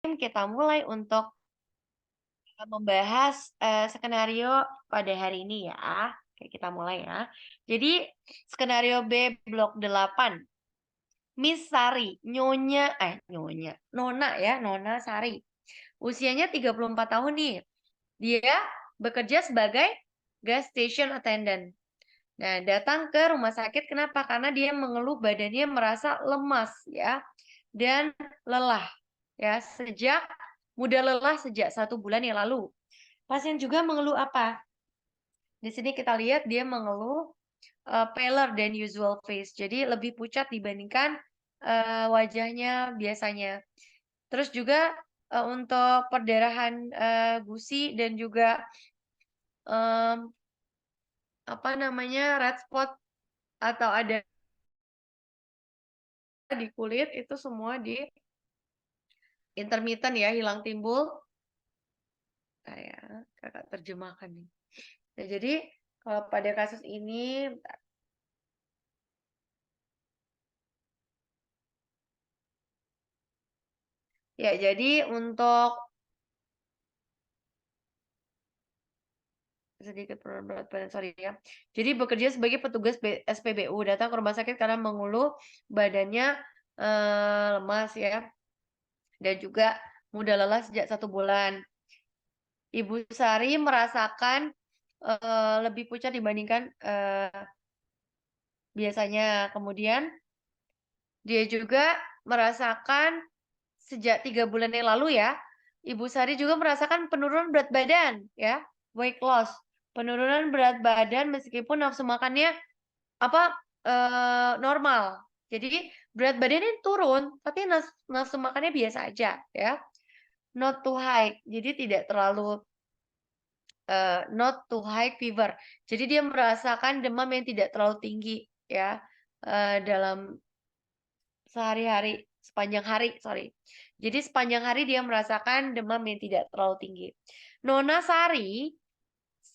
kita mulai untuk membahas skenario pada hari ini ya. Oke, kita mulai ya. Jadi skenario B blok 8. Miss Sari, Nona ya, Nona Sari. Usianya 34 tahun nih. Dia bekerja sebagai gas station attendant. Nah, datang ke rumah sakit kenapa? Karena dia mengeluh badannya merasa lemas ya dan lelah ya mudah lelah sejak 1 bulan yang lalu. Pasien juga mengeluh apa? Di sini kita lihat dia mengeluh paler than usual face. Jadi lebih pucat dibandingkan wajahnya biasanya. Terus juga untuk perdarahan gusi dan juga em, apa namanya red spot atau ada di kulit itu semua di intermittent ya, hilang timbul. Kayak kakak terjemahkan nih. Nah, jadi kalau pada kasus ini, ya jadi untuk sedikit berat badan, sorry ya. Jadi bekerja sebagai petugas SPBU, datang ke rumah sakit karena mengeluh badannya lemas ya, dan juga mudah lelah sejak 1 bulan. Ibu Sari merasakan lebih pucat dibandingkan biasanya. Kemudian dia juga merasakan sejak 3 bulan yang lalu ya, Ibu Sari juga merasakan penurunan berat badan ya, weight loss. Penurunan berat badan meskipun nafsu makannya normal. Jadi berat badannya turun, tapi nafsu makannya biasa aja ya. Not too high. Jadi tidak terlalu not too high fever. Jadi dia merasakan demam yang tidak terlalu tinggi ya dalam sepanjang hari, sorry. Jadi sepanjang hari dia merasakan demam yang tidak terlalu tinggi. Nona Sari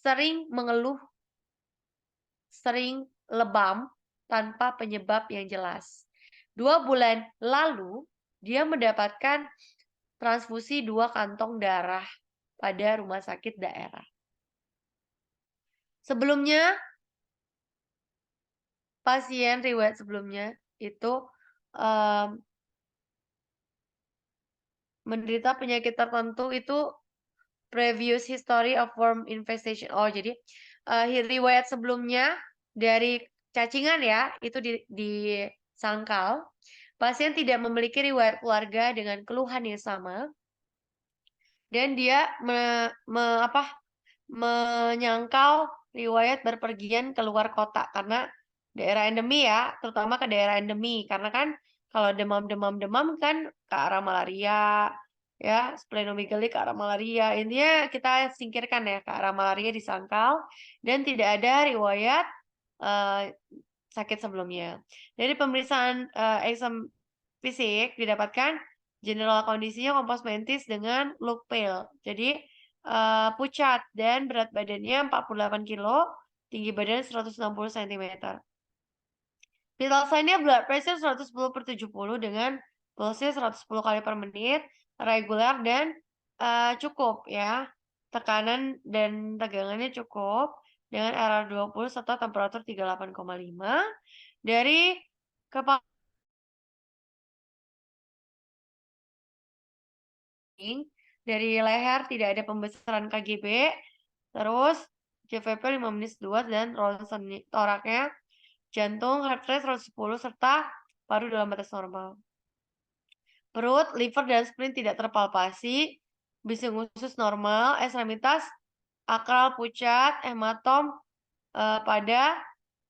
sering mengeluh, sering lebam tanpa penyebab yang jelas. 2 bulan lalu, dia mendapatkan transfusi 2 kantong darah pada rumah sakit daerah. Sebelumnya, pasien riwayat sebelumnya itu menderita penyakit tertentu itu previous history of worm infestation. Oh, jadi riwayat sebelumnya dari cacingan ya, itu disangkal. Pasien tidak memiliki riwayat keluarga dengan keluhan yang sama. Dan dia menyangkal riwayat berpergian ke luar kota karena daerah endemi ya, terutama ke daerah endemi. Karena kan kalau demam kan ke arah malaria, ya, splenomegaly ke arah malaria. Intinya kita singkirkan ya ke arah malaria disangkal dan tidak ada riwayat sakit sebelumnya. Dari pemeriksaan exam fisik didapatkan general kondisinya kompos mentis dengan look pale. Jadi pucat dan berat badannya 48 kilo, tinggi badan 160 cm. Vital sign-nya blood pressure 110/70 dengan pulsnya 110 kali per menit, regular dan cukup ya. Tekanan dan tegangannya cukup dengan RR 20 serta temperatur 38,5. Dari kepala dari leher tidak ada pembesaran KGB, terus JVP 5 menit 2 dan ronsen toraknya, jantung heart rate 110 serta paru dalam batas normal. Perut, liver, dan spleen tidak terpalpasi, bising usus normal, ekstremitas akral pucat, hematom pada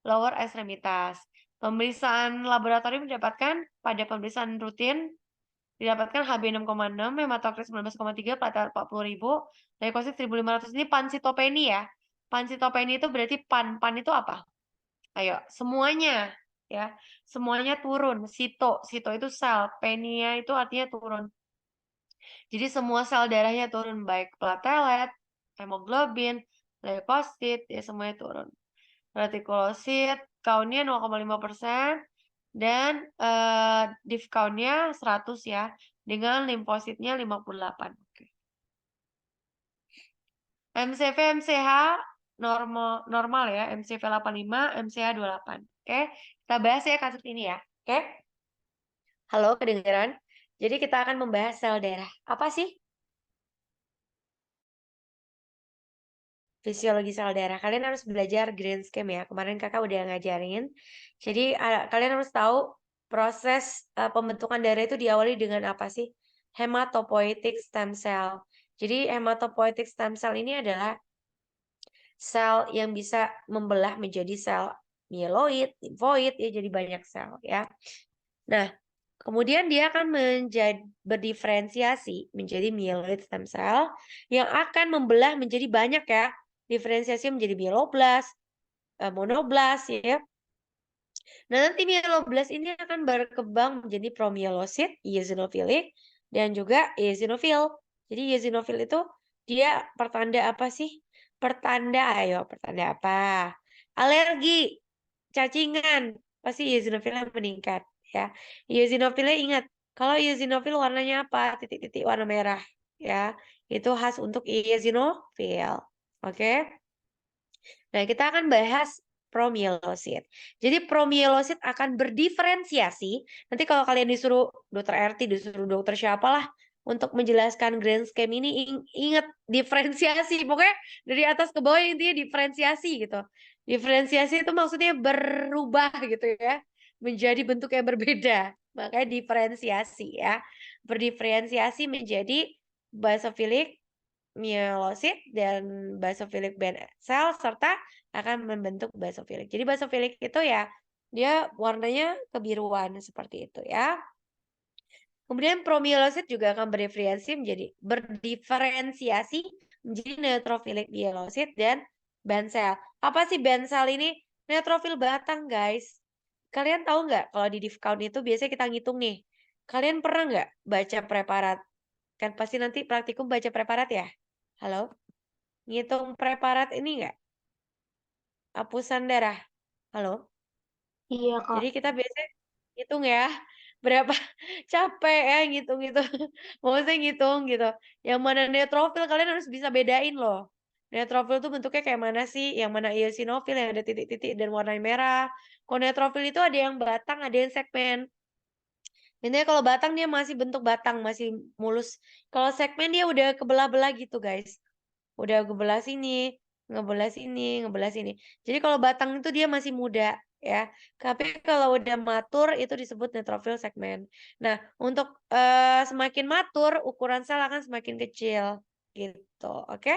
lower ekstremitas. Pemeriksaan laboratorium didapatkan pada pemeriksaan rutin didapatkan Hb 6,6, hematokrit 19,3, platelet 40.000, leukosit 1.500. Ini pansitopeni ya. Pansitopeni itu berarti pan itu apa? Ayo, semuanya ya. Semuanya turun. Sito itu sel, penia itu artinya turun. Jadi semua sel darahnya turun, baik platelet, hemoglobin, leukosit, ya semuanya turun. Retikulosit count-nya 0,5% dan div count-nya 100 ya. dengan limfositnya 58. Oke. MCV MCH normal ya, MCV 85, MCH 28. Oke, kita bahas ya kasus ini ya. Oke. Halo, kedengeran? Jadi kita akan membahas sel darah. Apa sih fisiologi sel darah? Kalian harus belajar green scheme ya. Kemarin kakak udah ngajarin. Jadi kalian harus tahu proses pembentukan darah itu diawali dengan apa sih? Hematopoietic stem cell. Jadi hematopoietic stem cell ini adalah sel yang bisa membelah menjadi sel mieloid, limfoid, ya jadi banyak sel ya. Nah, kemudian dia akan berdiferensiasi menjadi mieloid stem cell yang akan membelah menjadi banyak ya. Diferensiasi menjadi mieloblast, monoblast ya. Nah, nanti mieloblast ini akan berkembang menjadi promyelosit, eosinophilic, dan juga eosinofil. Jadi eosinofil itu dia pertanda apa sih? Pertanda apa? Alergi, cacingan, pasti eosinofilnya meningkat ya. Eosinofilnya ingat, kalau eosinofil warnanya apa? Titik-titik warna merah ya. Itu khas untuk eosinofil. Oke. Nah, kita akan bahas promyelosit. Jadi promyelosit akan berdiferensiasi. Nanti kalau kalian disuruh dokter RT, disuruh dokter siapalah untuk menjelaskan grand scheme ini, ingat diferensiasi. Pokoknya dari atas ke bawah intinya diferensiasi gitu. Diferensiasi itu maksudnya berubah gitu ya. Menjadi bentuk yang berbeda. Makanya diferensiasi ya. Berdiferensiasi menjadi basofilik, mielosit, dan basofilik band cell serta akan membentuk basofilik. Jadi basofilik itu ya dia warnanya kebiruan seperti itu ya. Kemudian promyelosit juga akan berdiferensiasi menjadi neutrofilik mielosit dan band cell. Apa sih band cell ini? Neutrofil batang, guys. Kalian tahu nggak kalau di div count itu biasanya kita ngitung nih. Kalian pernah nggak baca preparat? Kan pasti nanti praktikum baca preparat ya? Halo? Ngitung preparat ini nggak? Hapusan darah. Halo? Iya, Kak. Jadi kita biasanya hitung ya, berapa capek ya ngitung itu. Maksudnya ngitung gitu. Yang mana neutrofil kalian harus bisa bedain loh. Neutrofil tuh bentuknya kayak mana sih? Yang mana eosinofil yang ada titik-titik dan warna merah. Kalau neutrofil itu ada yang batang, ada yang segmen. Intinya kalau batang dia masih bentuk batang, masih mulus. Kalau segmen dia udah kebelah-belah gitu, guys. Udah ngebelah sini, ngebelah sini, ngebelah sini. Jadi kalau batang itu dia masih muda ya. Tapi kalau udah matur itu disebut neutrofil segmen. Nah, untuk semakin matur ukuran sel akan semakin kecil gitu. Oke?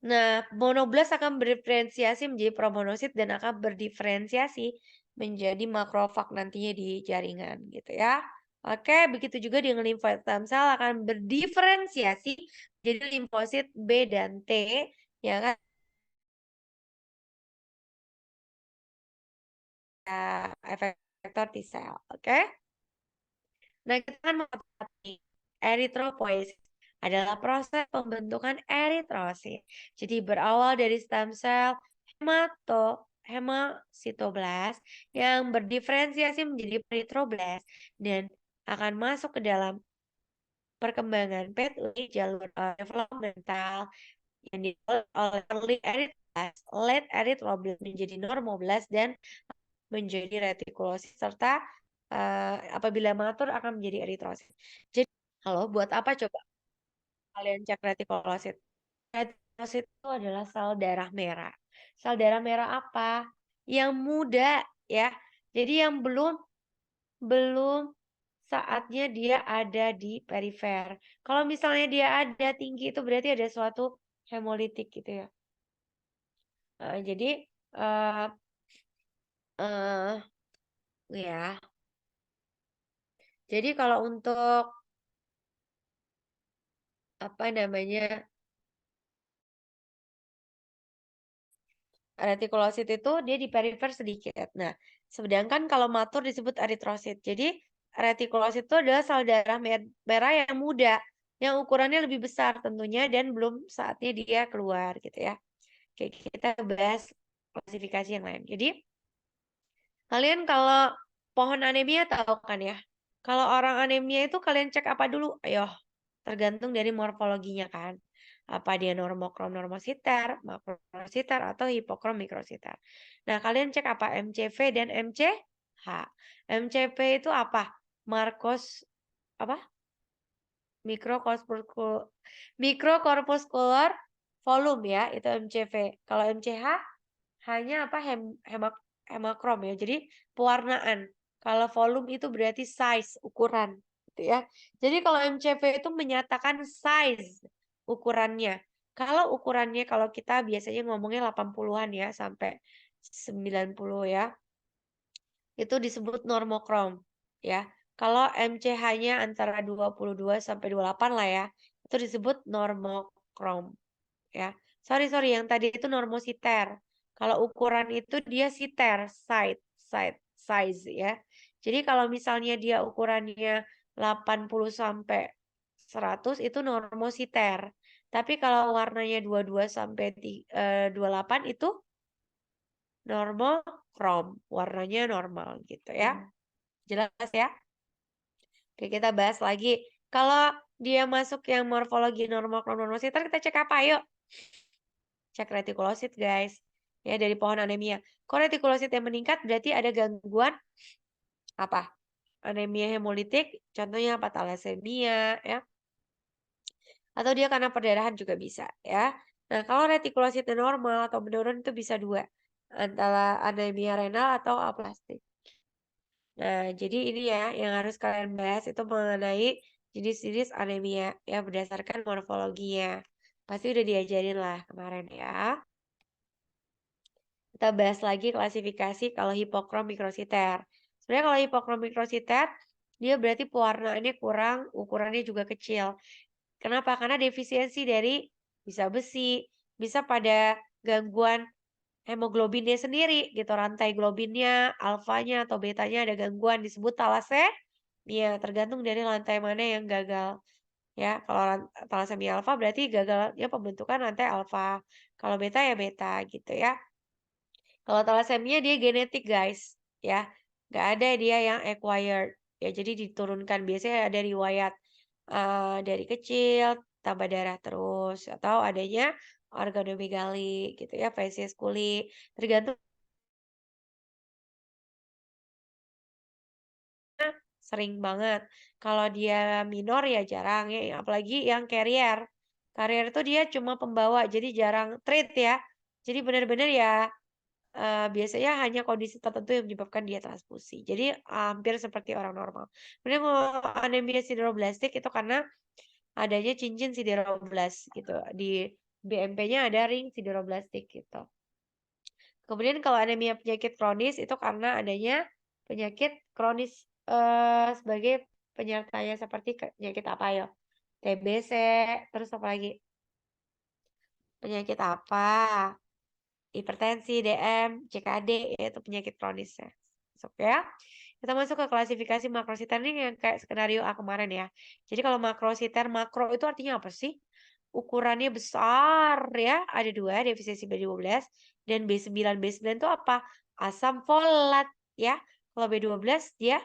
Nah, monoblast akan berdiferensiasi menjadi promonosit dan akan berdiferensiasi menjadi makrofag nantinya di jaringan gitu ya. Oke, begitu juga dengan limfoid stem cell akan berdiferensiasi jadi limfosit B dan T yang akan efektor T cell. Oke. Nah, kita kan mengetahui eritropoiesis adalah proses pembentukan eritrosit. Jadi berawal dari stem cell hemasitoblast yang berdiferensiasi menjadi eritroblast dan akan masuk ke dalam perkembangan pathway jalur developmental yang dilakukan oleh late erythroblast menjadi normoblast dan menjadi retikulosit serta apabila matur akan menjadi eritrosit. Jadi, halo, buat apa coba kalian cek retikulosit? Retikulosit itu adalah sel darah merah. Sel darah merah apa? Yang muda ya. Jadi yang belum belum saatnya dia ada di perifer. Kalau misalnya dia ada tinggi itu berarti ada suatu hemolitik gitu ya. Jadi eh eh, ya. Jadi kalau untuk apa namanya retikulosit itu dia di perifer sedikit. Nah, sedangkan kalau matur disebut eritrosit. Jadi retikulosit itu adalah sel darah merah yang muda, yang ukurannya lebih besar tentunya dan belum saatnya dia keluar gitu ya. Oke, kita bahas klasifikasi yang lain. Jadi kalian kalau pohon anemia tahu kan ya? Kalau orang anemia itu kalian cek apa dulu? Ayo, tergantung dari morfologinya kan. Apa dia normokrom normositer, makrositer, atau hipokrom mikrositer. Nah, kalian cek apa? MCV dan MCH. MCV itu apa? Marcos apa? Mikrokorpuskular mikrokorpuskular volume ya, itu MCV. Kalau MCH hanya apa? Hemakrom ya. Jadi pewarnaan. Kalau volume itu berarti size, ukuran gitu ya. Jadi kalau MCV itu menyatakan size ukurannya. Kalau ukurannya kalau kita biasanya ngomongnya 80-an ya sampai 90 ya. Itu disebut normokrom ya. Kalau MCH-nya antara 22 sampai 28 lah ya, itu disebut normokrom ya. Sorry, yang tadi itu normositer. Kalau ukuran itu dia siter, size ya. Jadi kalau misalnya dia ukurannya 80 sampai 100 itu normositer. Tapi kalau warnanya 22 sampai 28 itu normokrom, warnanya normal gitu ya. Jelas ya? Oke, kita bahas lagi. Kalau dia masuk yang morfologi normokrom normositer, kita cek apa? Yuk. Cek retikulosit, guys. Ya, dari pohon anemia. Kalau retikulosit yang meningkat berarti ada gangguan apa? Anemia hemolitik, contohnya apa? Thalassemia, ya. Atau dia karena perdarahan juga bisa, ya. Nah, kalau retikulositnya normal atau menurun itu bisa dua. Antara anemia renal atau aplastik. Nah, jadi ini ya yang harus kalian bahas itu mengenai jenis-jenis anemia ya berdasarkan morfologinya. Pasti udah diajarin lah kemarin ya. Kita bahas lagi klasifikasi kalau hipokrom mikrositer. Sebenarnya kalau hipokrom mikrositer, dia berarti pewarnaannya kurang, ukurannya juga kecil. Kenapa? Karena defisiensi dari bisa besi, bisa pada gangguan hemoglobinnya sendiri gitu, rantai globinnya, alfanya atau betanya ada gangguan disebut talasemia, tergantung dari lantai mana yang gagal. Ya, kalau talasemia alfa berarti gagalnya pembentukan rantai alfa. Kalau beta ya beta gitu ya. Kalau thalassemia dia genetik guys, ya. Nggak ada dia yang acquired. Ya, jadi diturunkan. Biasanya ada riwayat dari kecil, tambah darah terus. Atau adanya organomegali gitu ya, feses kulit. Tergantung sering banget. Kalau dia minor ya jarang ya, apalagi yang carrier. Carrier itu dia cuma pembawa, jadi jarang treat ya. Jadi benar-benar ya biasanya hanya kondisi tertentu yang menyebabkan dia transfusi. Jadi hampir seperti orang normal. Kemudian kalau anemia sideroblastik itu karena adanya cincin sideroblast gitu. Di BMP-nya ada ring sideroblastik gitu. Kemudian kalau anemia penyakit kronis itu karena adanya penyakit kronis sebagai penyertanya seperti penyakit apa ya? TBC, terus apa lagi? Penyakit apa? Hipertensi, DM, CKD, yaitu penyakit kronisnya. Masuk ya. Kita masuk ke klasifikasi makrositer ini yang kayak skenario A kemarin ya. Jadi kalau makrositer, makro itu artinya apa sih? Ukurannya besar ya, ada dua, defisiensi B12 dan B9. B9 itu apa? Asam folat ya. Kalau B12 dia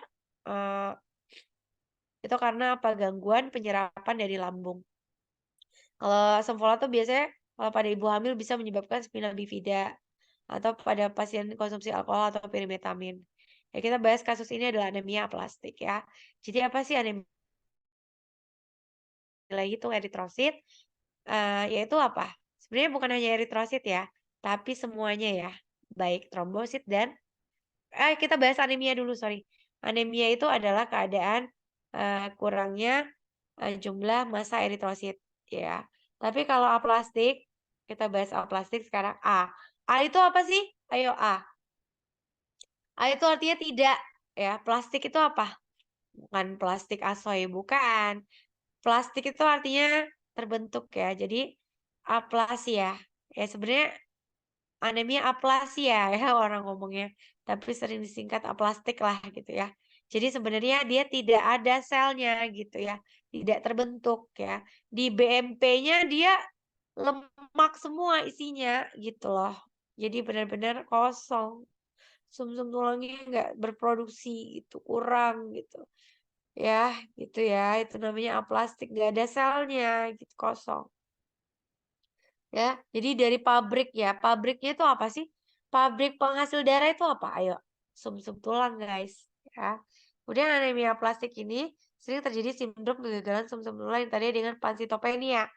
eh, itu karena apa? Gangguan penyerapan dari lambung. Kalau asam folat tuh biasanya kalau pada ibu hamil bisa menyebabkan spina bifida atau pada pasien konsumsi alkohol atau pirimetamin. Ya, kita bahas kasus ini adalah anemia aplastik ya. Jadi apa sih anemia? Lagi itu eritrosit, yaitu apa? Sebenarnya bukan hanya eritrosit ya, tapi semuanya ya. Baik trombosit dan kita bahas anemia dulu, sorry. Anemia itu adalah keadaan kurangnya jumlah massa eritrosit ya. Tapi kalau aplastik, kita bahas aplastik sekarang A. A itu apa sih? Ayo A. A itu artinya tidak ya. Plastik itu apa? Bukan plastik asoy, bukan. Plastik itu artinya terbentuk ya. Jadi aplasia. Ya sebenarnya anemia aplasia ya orang ngomongnya. Tapi sering disingkat aplastik lah gitu ya. Jadi sebenarnya dia tidak ada selnya gitu ya. Tidak terbentuk ya. Di BMP-nya dia lemak semua isinya gitu loh. Jadi benar-benar kosong. Sumsum tulangnya nggak berproduksi gitu, kurang gitu. Ya, gitu ya. Itu namanya aplastik, nggak ada selnya, gitu, kosong. Ya, jadi dari pabrik ya. Pabriknya itu apa sih? Pabrik penghasil darah itu apa? Ayo, sum-sum tulang, guys. Ya. Kemudian anemia plastik ini sering terjadi sindrom kegagalan sum-sum tulang yang tadinya dengan pansitopenia.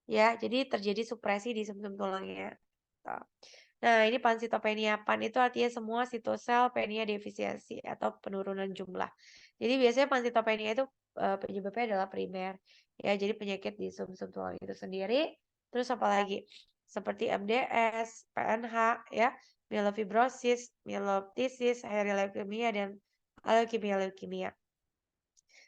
Ya, jadi terjadi supresi di sum-sum tulangnya. Tuh. Nah, ini pansitopenia. Pan itu artinya semua sitosel penia defisiensi atau penurunan jumlah. Jadi biasanya pansitopenia itu penyebabnya adalah primer. Ya, jadi penyakit di sum-sum tulang itu sendiri. Terus apa lagi? Seperti MDS, PNH, ya, myelofibrosis, myeloptisis, hairy leukemia, dan leukemia.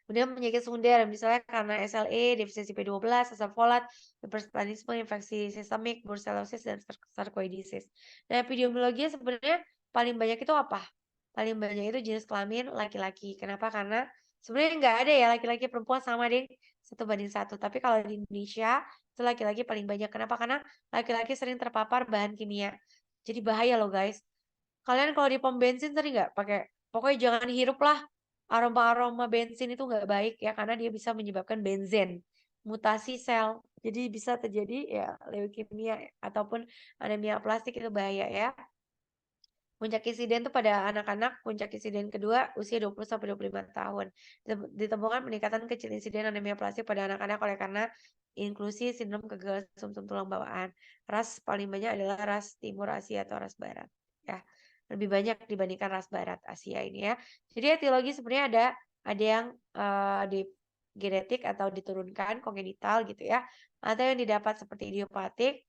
Kemudian penyakit sekunder, misalnya karena SLE, defisiensi B12, asam folat, hipersplanisme, infeksi sistemik, brucellosis, dan sarkoidisis. Nah, epidemiologinya sebenarnya paling banyak itu apa? Paling banyak itu jenis kelamin laki-laki. Kenapa? Karena sebenarnya nggak ada ya laki-laki perempuan sama deh 1:1. Tapi kalau di Indonesia itu laki-laki paling banyak. Kenapa? Karena laki-laki sering terpapar bahan kimia. Jadi bahaya loh guys. Kalian kalau di pom bensin sering nggak pakai? Pokoknya jangan hirup lah aroma-aroma bensin itu nggak baik ya karena dia bisa menyebabkan benzen, mutasi sel. Jadi bisa terjadi ya leukemia ataupun anemia plastik itu bahaya ya. Puncak insiden itu pada anak-anak, puncak insiden kedua usia 20 sampai 25 tahun. Ditemukan peningkatan kecil insiden anemia plastik pada anak-anak oleh karena inklusi sindrom kegagalan sum-sum tulang bawaan. Ras paling banyak adalah ras Timur Asia atau ras Barat. Ya, lebih banyak dibandingkan ras Barat Asia ini ya. Jadi etiologi sebenarnya ada yang di genetik atau diturunkan kongenital gitu ya, atau yang didapat seperti idiopatik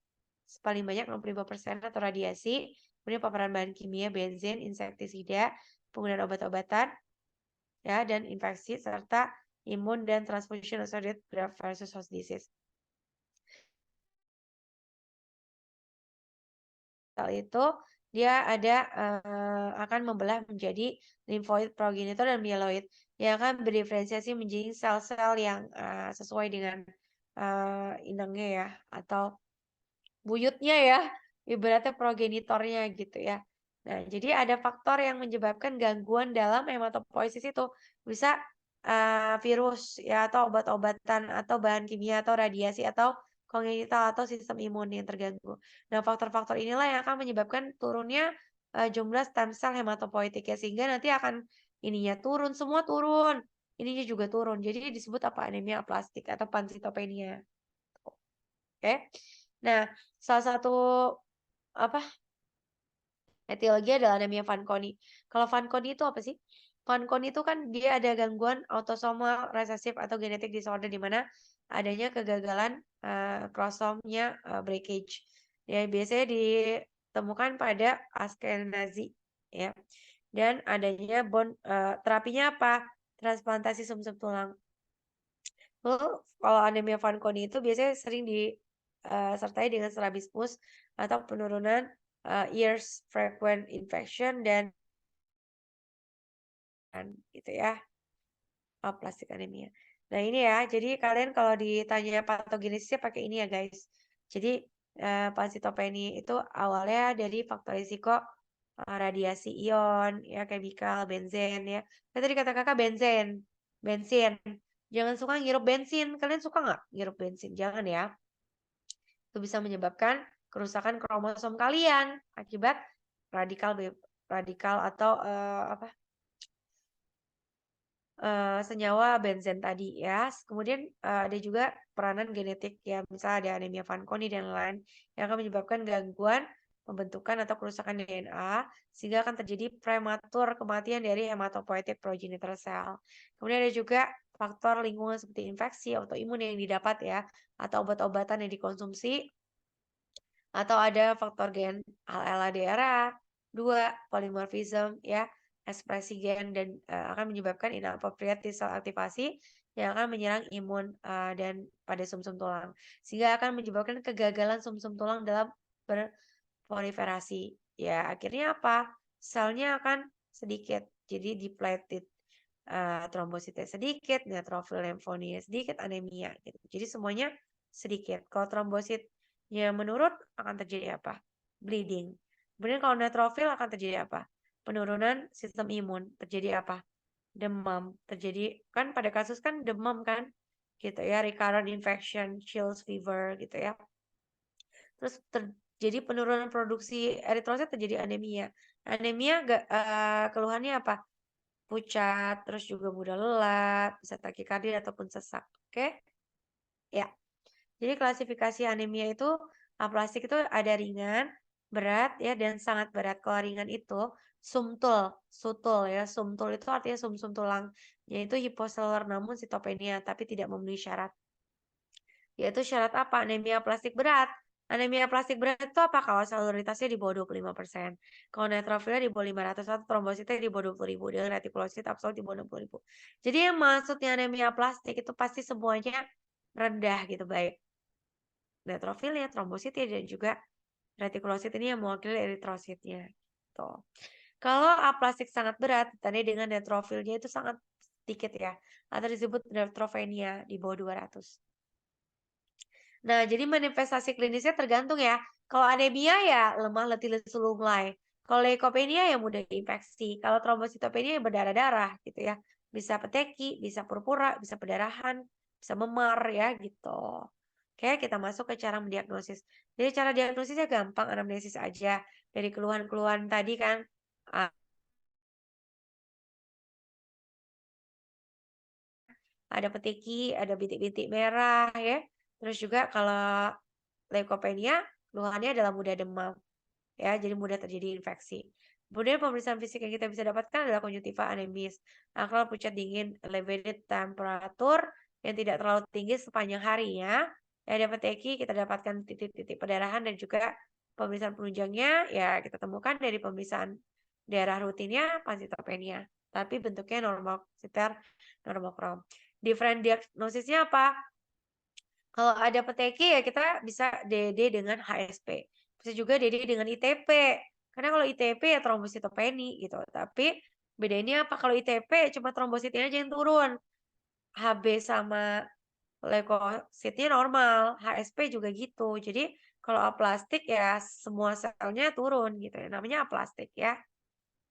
paling banyak 65% atau radiasi. Kemudian paparan bahan kimia, benzen, insektisida, penggunaan obat-obatan, ya, dan infeksi, serta imun dan transfusion associated graft versus host disease. Sel itu dia akan membelah menjadi limfoid, progenitor, dan mieloid yang akan berdiferensiasi menjadi sel-sel yang sesuai dengan inangnya ya atau buyutnya ya, ibaratnya progenitornya gitu ya. Nah, jadi ada faktor yang menyebabkan gangguan dalam hematopoiesis itu. Bisa virus ya atau obat-obatan atau bahan kimia atau radiasi atau kongenital atau sistem imun yang terganggu. Nah, faktor-faktor inilah yang akan menyebabkan turunnya jumlah stem sel hematopoietik ya sehingga nanti akan ininya turun, semua turun. Ininya juga turun. Jadi disebut apa? Anemia aplastik atau pansitopenia. Oke. Nah, salah satu apa etiologi adalah anemia Fanconi. Kalau Fanconi itu apa sih? Fanconi itu kan dia ada gangguan autosomal resesif atau genetik disorder di mana adanya kegagalan kromosomnya breakage. Ya, biasanya ditemukan pada Ashkenazi ya. Dan adanya terapinya apa? Transplantasi sumsum tulang. Lalu kalau anemia Fanconi itu biasanya sering disertai dengan strabismus atau penurunan ears frequent infection dan gitu ya, plastik anemia. Nah ini ya, jadi kalian kalau ditanya patogenesisnya pakai ini ya guys. Jadi pansitopenia itu awalnya dari faktor risiko radiasi ion, ya chemical, benzen ya. Tadi kata kakak bensin. Jangan suka ngirup bensin. Kalian suka nggak ngirup bensin? Jangan ya. Itu bisa menyebabkan kerusakan kromosom kalian akibat radikal atau apa senyawa benzen tadi ya. Kemudian ada juga peranan genetik ya, misalnya ada anemia Fanconi dan lain yang akan menyebabkan gangguan pembentukan atau kerusakan DNA sehingga akan terjadi prematur kematian dari hematopoietic progenitor cell. Kemudian ada juga faktor lingkungan seperti infeksi autoimun yang didapat ya atau obat-obatan yang dikonsumsi atau ada faktor gen LDRA, 2 polimorfism ya, ekspresi gen dan akan menyebabkan inappropriate T-cell aktivasi yang akan menyerang imun dan pada sumsum tulang. Sehingga akan menyebabkan kegagalan sumsum tulang dalam berproliferasi. Ya, akhirnya apa? Selnya akan sedikit. Jadi depleted. Trombositnya sedikit, neutrofil limfonya sedikit, anemia gitu. Jadi semuanya sedikit. Kalau trombositnya menurun akan terjadi apa? Bleeding. Kemudian kalau neutrofil akan terjadi apa? Penurunan sistem imun. Terjadi apa? demam. Terjadi kan pada kasus kan demam kan, gitu ya, recurrent infection, chills, fever gitu ya. Terus terjadi penurunan produksi eritrosit, terjadi anemia. Anemia keluhannya apa? Pucat, terus juga mudah lelah, bisa takikardia ataupun sesak. Oke? Ya. Jadi klasifikasi anemia itu aplastik itu ada ringan, berat ya dan sangat berat. Kalau ringan itu sutul ya. Sumtul itu artinya sumsum tulang, yaitu hiposelular namun sitopenia tapi tidak memenuhi syarat. Yaitu syarat apa? Anemia plastik berat. Anemia plastik berat itu apa? Kalau selularitasnya di bawah 25%. Kalau neutrofilnya di bawah 500 atau trombositnya di bawah 20.000 dengan retikulosit absolut di bawah 60.000. Jadi yang maksudnya anemia plastik itu pasti semuanya rendah gitu, baik neutrofilnya, trombositnya dan juga retikulosit ini yang mewakili eritrositnya. Tuh. Kalau aplastik sangat berat, ditandai dengan neutrofilnya itu sangat sedikit ya, atau disebut neutropenia di bawah 200. Nah, jadi manifestasi klinisnya tergantung ya. Kalau anemia ya lemah, letih, lesu, lunglai. Kalau leukopenia ya mudah infeksi. Kalau trombositopenia ya berdarah-darah gitu ya. Bisa peteki, bisa purpura, bisa pendarahan, bisa memar ya gitu. Oke, kita masuk ke cara mendiagnosis. Jadi cara diagnosisnya gampang, anamnesis aja. Dari keluhan-keluhan tadi kan, ada peteki, ada bintik-bintik merah ya. Terus juga kalau leukopenia, keluhannya adalah mudah demam. Ya, jadi mudah terjadi infeksi. Kemudian pemeriksaan fisik yang kita bisa dapatkan adalah konjungtiva anemis, akral pucat dingin, elevated temperatur yang tidak terlalu tinggi sepanjang harinya. Ya, dapat teki kita dapatkan titik-titik perdarahan dan juga pemeriksaan penunjangnya ya kita temukan dari pemeriksaan daerah rutinnya pansitopenia. Tapi bentuknya normal sekitar normokrom. Different diagnosisnya apa? Kalau ada peteki ya kita bisa DD dengan HSP. Bisa juga DD dengan ITP. Karena kalau ITP ya trombositopeni gitu. Tapi bedanya apa? Kalau ITP cuma trombositnya aja yang turun. HB sama leukositnya normal. HSP juga gitu. Jadi kalau aplastik ya semua selnya turun gitu ya. Namanya aplastik ya.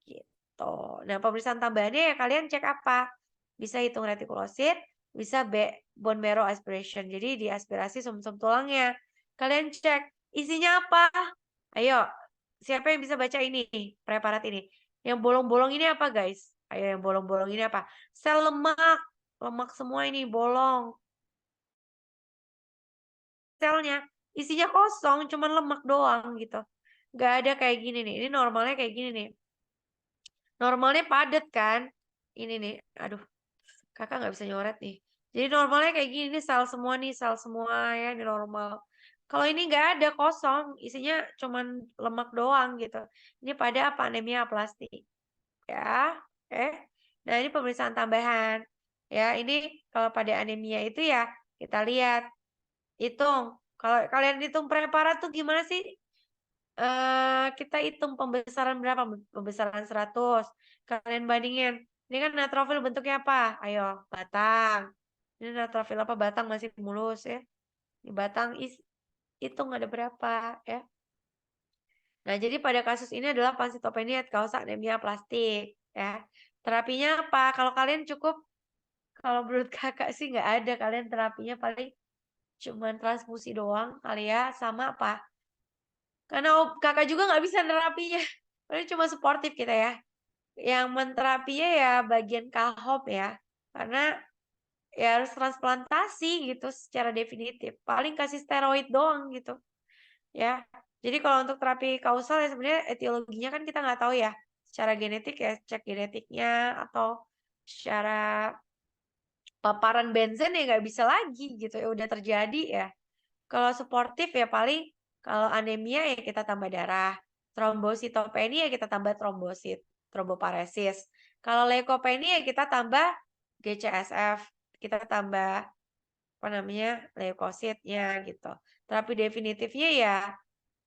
Gitu. Nah, pemeriksaan tambahannya ya kalian cek apa? Bisa hitung retikulosit, bisa bone marrow aspiration. Jadi diaspirasi sumsum tulangnya. Kalian cek isinya apa? Ayo, siapa yang bisa baca ini, preparat ini? Yang bolong-bolong ini apa, guys? Ayo, yang bolong-bolong ini apa? Sel lemak. Lemak semua ini bolong. Selnya isinya kosong, cuman lemak doang gitu. Gak ada kayak gini nih. Ini normalnya kayak gini nih. Normalnya padat kan? Ini nih, aduh, kakak nggak bisa nyoret nih. Jadi normalnya kayak gini nih, sel semua ya, ini normal. Kalau ini nggak ada, kosong, isinya cuman lemak doang gitu. Ini pada apa? Anemia aplastik. Ya, oke. Nah, ini pemeriksaan tambahan. Ya, ini kalau pada anemia itu ya, kita lihat, hitung. Kalau kalian hitung preparat tuh gimana sih? Kita hitung pembesaran berapa? Pembesaran 100. Kalian bandingin. Ini kan neutrofil bentuknya apa? Ayo, batang. Ini neutrofil apa? Batang masih mulus ya. Ini batang hitung ada berapa ya. Nah, jadi pada kasus ini adalah pansitopenia kausa anemia plastik ya. Terapinya apa? Kalau kalian cukup, kalau menurut kakak sih nggak ada. Kalian terapinya paling cuman transfusi doang kali ya. Sama apa? Karena kakak juga nggak bisa nerapinya. Paling cuma suportif kita ya. Yang menterapinya ya bagian kalhop ya. Karena ya harus transplantasi gitu secara definitif. Paling kasih steroid doang gitu. Ya. Jadi kalau untuk terapi kausal ya sebenarnya etiologinya kan kita nggak tahu ya. Secara genetik ya cek genetiknya atau secara paparan benzen ya nggak bisa lagi gitu ya udah terjadi ya. Kalau suportif ya paling kalau anemia ya kita tambah darah. Trombositopenia ya kita tambah trombosit, tromboparesis. Kalau leukopenia ya kita tambah GCSF, kita tambah apa namanya? Leukositnya gitu. Terapi definitifnya ya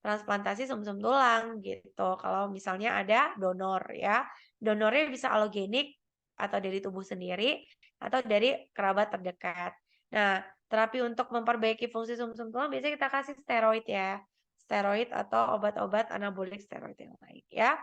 transplantasi sumsum tulang gitu. Kalau misalnya ada donor ya. Donornya bisa alogenik atau dari tubuh sendiri atau dari kerabat terdekat. Nah, terapi untuk memperbaiki fungsi sumsum tulang biasanya kita kasih steroid ya. Steroid atau obat-obat anabolik steroid yang lain ya.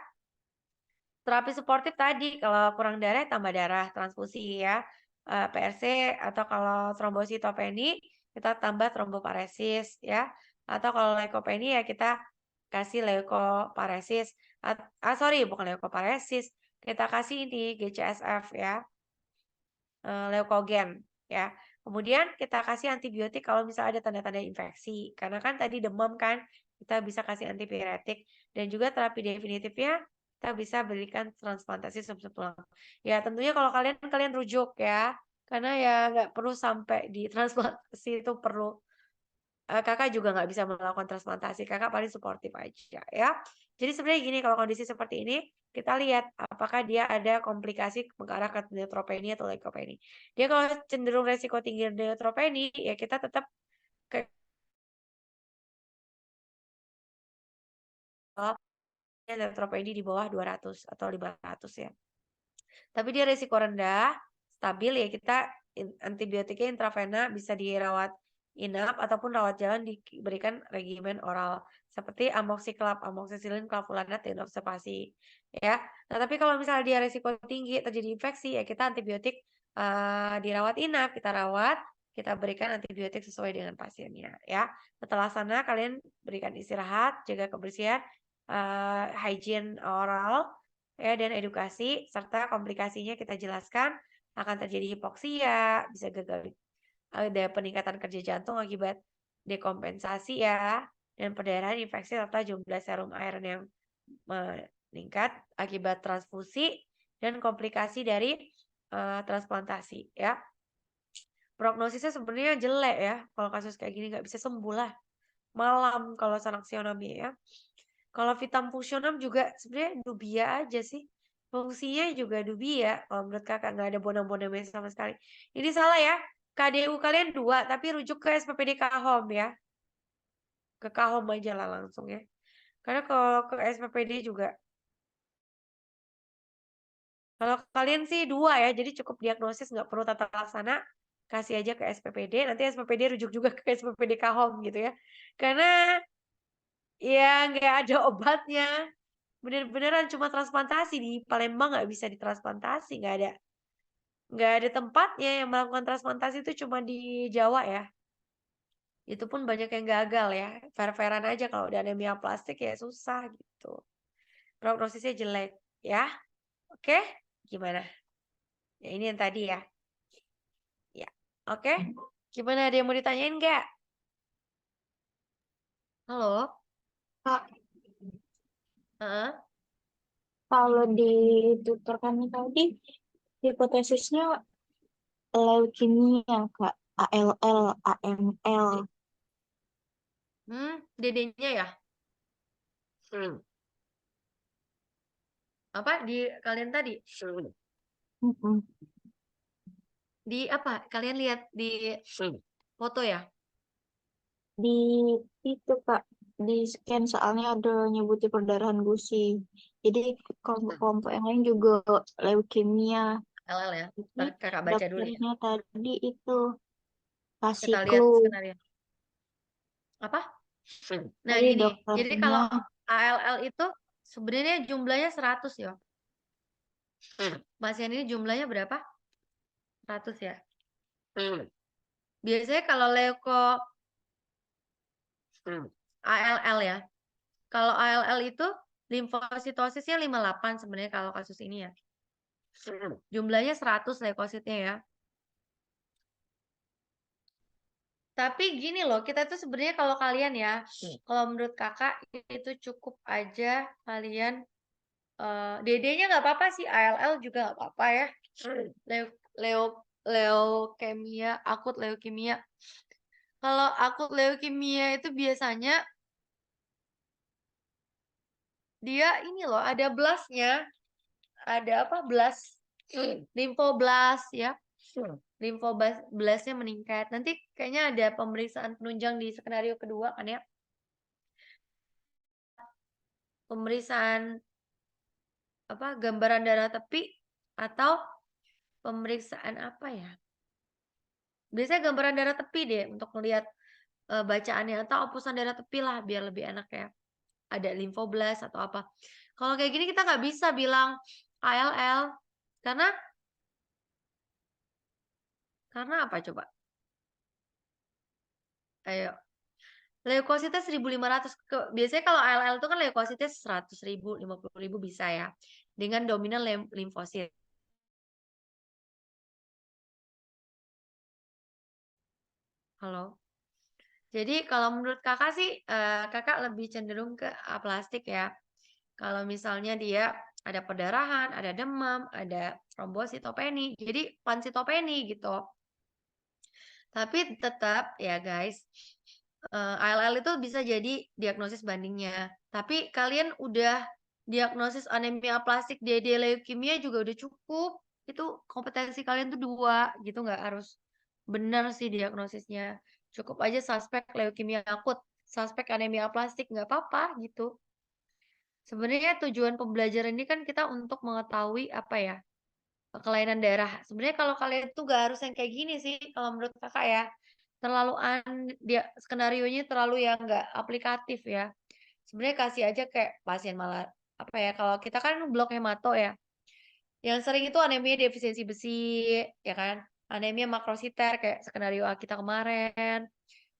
Terapi suportif tadi, kalau kurang darah tambah darah, transfusi ya, PRC atau kalau trombositopeni kita tambah tromboparesis ya, atau kalau leukopeni ya kita kasih leukoparesis, sorry bukan leukoparesis, kita kasih ini GCSF ya, leukogen ya. Kemudian kita kasih antibiotik kalau misalnya ada tanda-tanda infeksi, karena kan tadi demam kan, kita bisa kasih antipiretik dan juga terapi definitifnya kita bisa berikan transplantasi pulang. Ya tentunya kalau kalian rujuk ya, karena ya nggak perlu sampai di transplantasi itu perlu Kakak juga nggak bisa melakukan transplantasi, Kakak paling suportif aja ya. Jadi sebenarnya gini, kalau kondisi seperti ini, kita lihat apakah dia ada komplikasi mengarah ke neutropenia atau leukopenia. Dia kalau cenderung resiko tinggi neutropenia, ya kita tetap ke neutropenia di bawah 200 atau 500 ya. Tapi dia resiko rendah, stabil ya kita antibiotiknya intravena bisa dirawat inap ataupun rawat jalan diberikan regimen oral seperti amoxiclav, amoxicillin, clavulanat dan observasi ya. Nah, tapi kalau misalnya dia resiko tinggi terjadi infeksi ya kita antibiotik dirawat inap, kita berikan antibiotik sesuai dengan pasiennya ya. Setelah sana kalian berikan istirahat, jaga kebersihan, hygiene oral ya dan edukasi serta komplikasinya kita jelaskan akan terjadi hipoksia, bisa gagal ada peningkatan kerja jantung akibat dekompensasi ya dan perdarahan infeksi serta jumlah serum iron yang meningkat akibat transfusi dan komplikasi dari transplantasi ya. Prognosisnya sebenarnya jelek ya kalau kasus kayak gini nggak bisa sembuh lah. Malam kalau Sanaxionami ya. Kalau Vitam Fusionam juga sebenarnya dubia aja sih. Fungsinya juga dubia. Kalau menurut kakak nggak ada bonam-bonamnya sama sekali. Ini salah ya. KDU kalian 2, tapi rujuk ke SPPD Kahom ya. Ke Kahom aja lah langsung ya. Karena kalau ke SPPD juga. Kalau kalian sih 2 ya, jadi cukup diagnosis nggak perlu tata laksana. Kasih aja ke SPPD, nanti SPPD rujuk juga ke SPPD Kahom gitu ya. Karena ya nggak ada obatnya. Bener-beneran cuma transplantasi di Palembang nggak bisa ditransplantasi, nggak ada tempatnya yang melakukan transplantasi itu cuma di Jawa ya. Itu pun banyak yang gagal ya. Fair-fairan aja kalau udah anemia plastik ya susah gitu. Prognosisnya jelek ya. Oke? Gimana? Ya ini yang tadi ya. Ya. Oke? Gimana, ada yang mau ditanyain nggak? Halo? Kak, Heeh. kalau di tutor kami tadi, hipotesisnya leukemia, Kak. ALL, AML. DD-nya ya? Apa di kalian tadi? Mm-mm. Di apa? Kalian lihat di foto ya? Di itu, Kak, di scan soalnya ada nyebutin perdarahan gusi. Jadi kelompok-kelompok yang lain juga leukemia. LL ya. Tapi Ntar kakak baca dulu ya. dokternya tadi itu kasih Kita lihat clue. skenario. Apa? Nah, Tadi gini. Jadi dokternya kalau ALL itu sebenarnya jumlahnya 100 ya. Pasien ini jumlahnya berapa? 100 ya. Biasanya kalau ALL ya. Kalau ALL itu limfositosisnya 58 sebenarnya kalau kasus ini ya. Jumlahnya 100 leukositnya ya. Tapi gini loh, kita tuh sebenarnya kalau kalian ya, kalau menurut kakak itu cukup aja kalian DD-nya nggak apa-apa sih, ALL juga nggak apa-apa ya. Leo, leo, leukemia, akut leukemia. Kalau akut leukemia itu biasanya dia ini loh, ada blastnya, ada apa blast, limfoblast ya, limfoblastnya meningkat. Nanti kayaknya ada pemeriksaan penunjang di skenario kedua kan ya, pemeriksaan apa gambaran darah tepi atau pemeriksaan apa ya? Biasanya gambaran darah tepi deh untuk melihat bacaannya atau opusan darah tepi lah biar lebih enak ya. Ada limfoblast atau apa. Kalau kayak gini kita nggak bisa bilang ALL karena apa coba? Ayo, leukositnya 1.500 biasanya kalau ALL itu kan leukositnya 100.000, 50.000 bisa ya. Dengan dominan limfosit. Halo. Jadi kalau menurut kakak sih, kakak lebih cenderung ke aplastik ya. Kalau misalnya dia ada perdarahan, ada demam, ada trombositopeni, jadi pansitopeni gitu. Tapi tetap ya guys, ALL itu bisa jadi diagnosis bandingnya. Tapi kalian udah diagnosis anemia aplastik, DD leukemia juga udah cukup. Itu kompetensi kalian tuh 2 gitu, nggak harus benar sih diagnosisnya. Cukup aja suspek leukemia akut, suspek anemia aplastik, nggak apa-apa gitu. Sebenarnya tujuan pembelajaran ini kan kita untuk mengetahui apa ya, kelainan darah. Sebenarnya kalau kalian tuh gak harus yang kayak gini sih kalau menurut kakak ya. Terlalu dia skenarionya terlalu yang nggak aplikatif ya. Sebenarnya kasih aja kayak pasien malah apa ya, kalau kita kan blok hemato ya. Yang sering itu anemia defisiensi besi, ya kan? Anemia makrositer kayak skenario kita kemarin.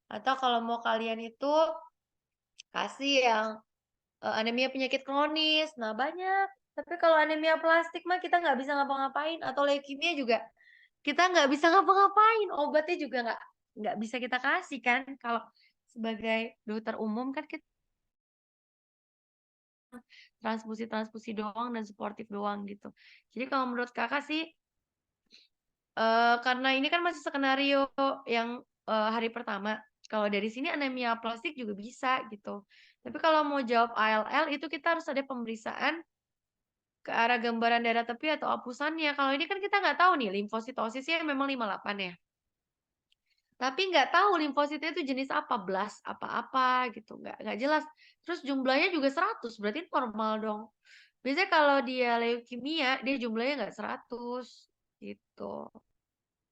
Atau kalau mau kalian itu kasih yang anemia penyakit kronis. Nah, banyak. Tapi kalau anemia plastik mah kita nggak bisa ngapa-ngapain. Atau leukemia juga kita nggak bisa ngapa-ngapain. Obatnya juga nggak bisa kita kasih kan. Kalau sebagai dokter umum kan kita transfusi-transfusi doang dan suportif doang gitu. Jadi kalau menurut kakak sih, karena ini kan masih skenario yang hari pertama. Kalau dari sini anemia plastik juga bisa gitu. Tapi kalau mau jawab ALL itu kita harus ada pemeriksaan ke arah gambaran darah tepi atau apusannya. Kalau ini kan kita nggak tahu nih, limfositosisnya memang 58 ya. Tapi nggak tahu limfositnya itu jenis apa, blast apa-apa gitu, nggak jelas. Terus jumlahnya juga 100, berarti normal dong. Biasanya kalau dia leukemia, dia jumlahnya nggak 100 gitu.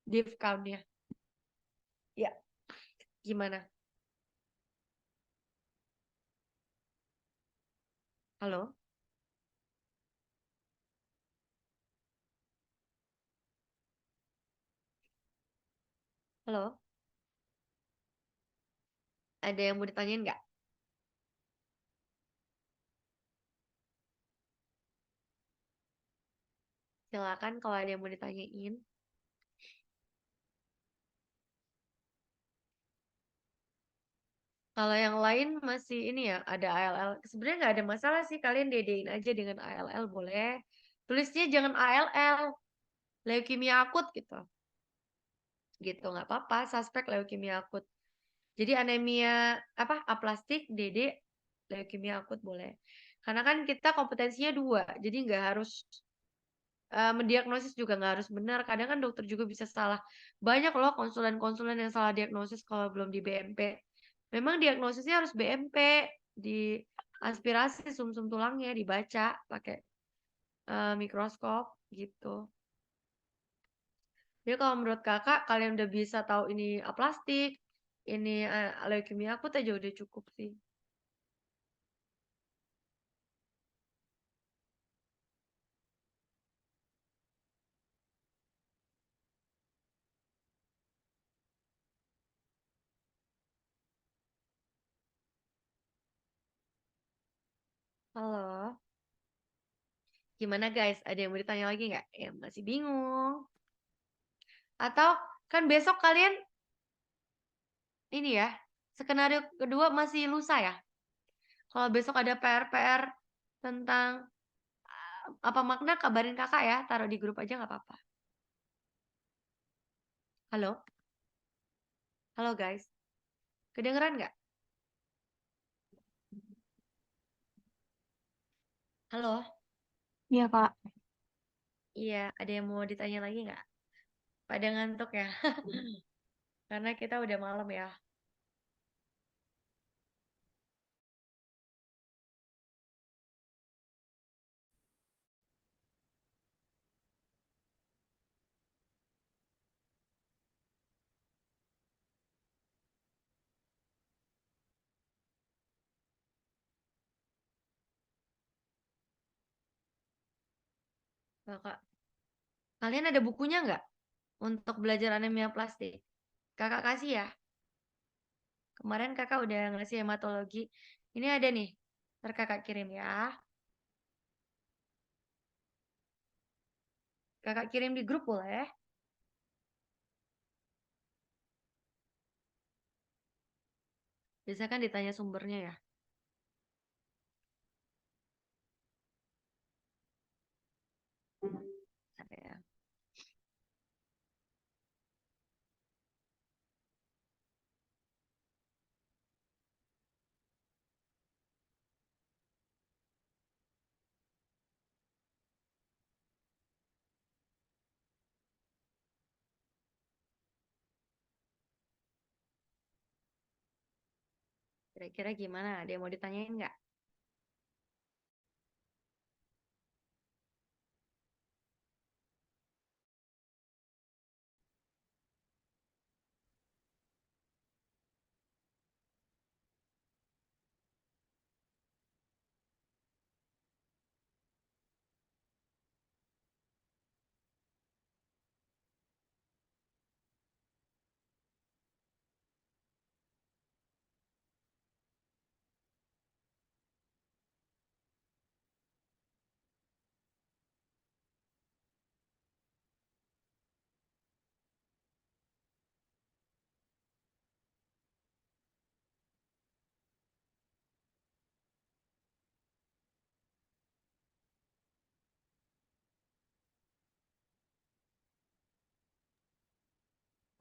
Div count-nya. Ya, gimana? Halo? Halo? Ada yang mau ditanyain nggak? Silakan kalau ada yang mau ditanyain. Kalau yang lain masih ini ya, ada ALL. Sebenarnya nggak ada masalah sih, kalian dedein aja dengan ALL boleh. Tulisnya jangan ALL, leukemia akut gitu. Gitu, nggak apa-apa, suspek leukemia akut. Jadi anemia apa aplastik, DD, leukemia akut boleh. Karena kan kita kompetensinya 2, jadi nggak harus mendiagnosis juga nggak harus benar. Kadang kan dokter juga bisa salah. Banyak loh konsulen-konsulen yang salah diagnosis kalau belum di BMP. Memang diagnosisnya harus BMP, di aspirasi sumsum tulangnya dibaca pakai mikroskop gitu. Jadi kalau menurut kakak, kalian udah bisa tahu ini aplastik, ini leukemia akut aja udah cukup sih. Halo, gimana guys? Ada yang mau ditanya lagi nggak? Yang masih bingung? Atau kan besok kalian ini ya, skenario kedua masih lusa ya? Kalau besok ada PR-PR tentang apa makna, kabarin kakak ya, taruh di grup aja nggak apa-apa. Halo, halo guys, kedengeran nggak? Halo, Iya, Kak. iya, ada yang mau ditanya lagi nggak? Pada ngantuk ya? Karena kita udah malam ya. Kakak, kalian ada bukunya nggak untuk belajar anemia plastik? Kakak kasih ya. Kemarin kakak udah ngasih hematologi. Ini ada nih. Ntar kakak kirim ya. Kakak kirim di grup boleh. Biasa kan ditanya sumbernya ya. Ada ya. Kira-kira gimana? Ada yang mau ditanyain nggak?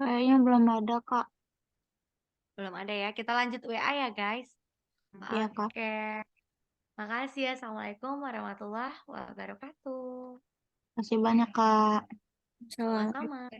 Kayaknya belum ada, Kak. Belum ada ya. Kita lanjut WA ya guys. Iya, Kak. Oke. Makasih ya. Assalamualaikum warahmatullahi wabarakatuh. Masih banyak, Kak. Sama-sama.